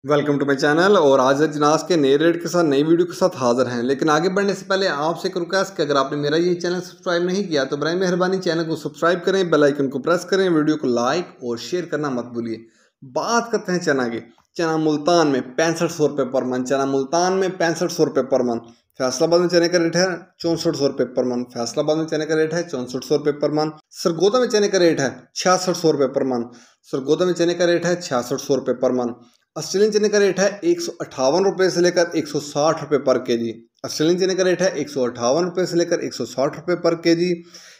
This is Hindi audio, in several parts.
Welcome to my channel. और आज जिनास के नए रेट के साथ नई वीडियो के साथ हाजिर हैं। लेकिन आगे बढ़ने से पहले आपसे एक रिक्वेस्ट कि अगर आपने मेरा ये चैनल सब्सक्राइब नहीं किया तो बराए मेहरबानी चैनल को सब्सक्राइब करें, बेल आइकन को प्रेस करें, वीडियो को लाइक और शेयर करना मत भूलिए। बात करते हैं चना की। चना मुल्तान में 6500 रुपये पर मन। चना मुल्तान में 6500 रुपये पर मन। फैसलाबाद में चने का रेट है 6400 रुपये पर मन। फैसलाबाद में चने का रेट है 6400 रुपये पर मन। सरगोदा में चने का रेट है 6600 रुपये पर मन। सरगोदा में चने का रेट है 6600 रुपये पर मन। ऑस्ट्रेलियन चने का रेट है 158 रुपये से लेकर 160 रुपये पर केजी। ऑस्ट्रेलियन चने का रेट है 158 रुपये से लेकर 160 रुपये पर केजी।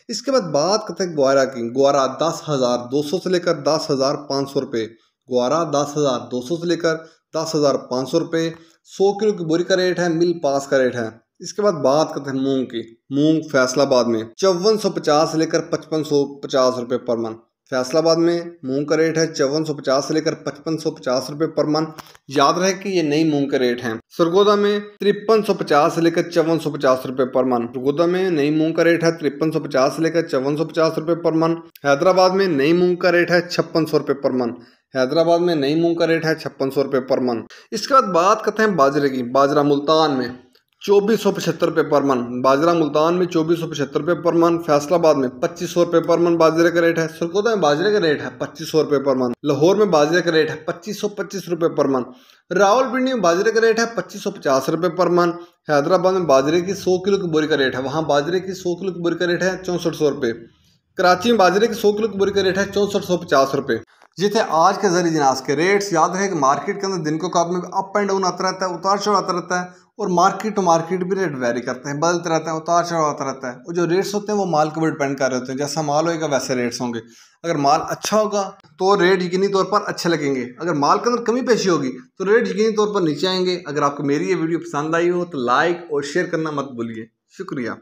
इसके बाद बात करते हैं ग्वारा की। ग्वारा 10,200 से लेकर 10,500 रुपये। ग्वारा 10,200 से लेकर 10,500 रुपये। 100 किलो की बोरी का रेट है, मिल पास का रेट है। इसके बाद बात करते हैं मूंग की। मूंग फैसलाबाद में 5450 से लेकर 5550 रुपये पर मन। फैसलाबाद में मूंग का रेट है 5450 से लेकर 5550 रुपये पर मन। याद रहे कि ये नई मूंग के रेट हैं। सरगोदा में 5350 से लेकर 5450 रुपये पर मन। सरगोदा में नई मूंग का रेट है 5350 से लेकर 5450 रुपये पर मन। हैदराबाद में नई मूंग का रेट है 5600 रुपये पर मन। हैदराबाद में नई मूंग का रेट है 5600 रुपये पर मन। इसके बाद बात करते हैं बाजरे की। बाजरा मुल्तान में 2475 रुपये पर मन। बाजरा मुल्तान में 2475 रुपये पर मन। फैसलाबाद में 2500 रुपये पर मन बाजरे का रेट है। सरगोदा में बाजरे का रेट है 2500 रुपये पर मन। लाहौर में बाजरे का रेट है 2525 रुपये पर मन। रावलपिंडी में बाजरे का रेट है 2550 रुपये पर मन। हैदराबाद में बाजरे की 100 किलो की बोरी का रेट है, वहाँ बाजरे की 100 किलो की बोरी का रेट है 6400 रुपये। कराची में बाजरे की 100 किलो की बोरी का रेट है 6450 रुपये। ये थे आज के जरिए जिनास के रेट्स। याद रहे कि मार्केट के अंदर दिन को कब में अप एंड डाउन आता रहता है, उतार चढ़ाव आता रहता है, और मार्केट टू मार्केट भी रेट वेरी करते हैं, बदलते रहते हैं, उतार चढ़ाव आता रहता है। और जो रेट्स होते हैं वो माल के ऊपर डिपेंड कर रहे होते हैं। जैसा माल होगा वैसे रेट्स होंगे। अगर माल अच्छा होगा तो रेट यकीनी तौर पर अच्छे लगेंगे। अगर माल के अंदर कमी पेशी होगी तो रेट यकीनी तौर पर नीचे आएंगे। अगर आपको मेरी ये वीडियो पसंद आई हो तो लाइक और शेयर करना मत भूलिए। शुक्रिया।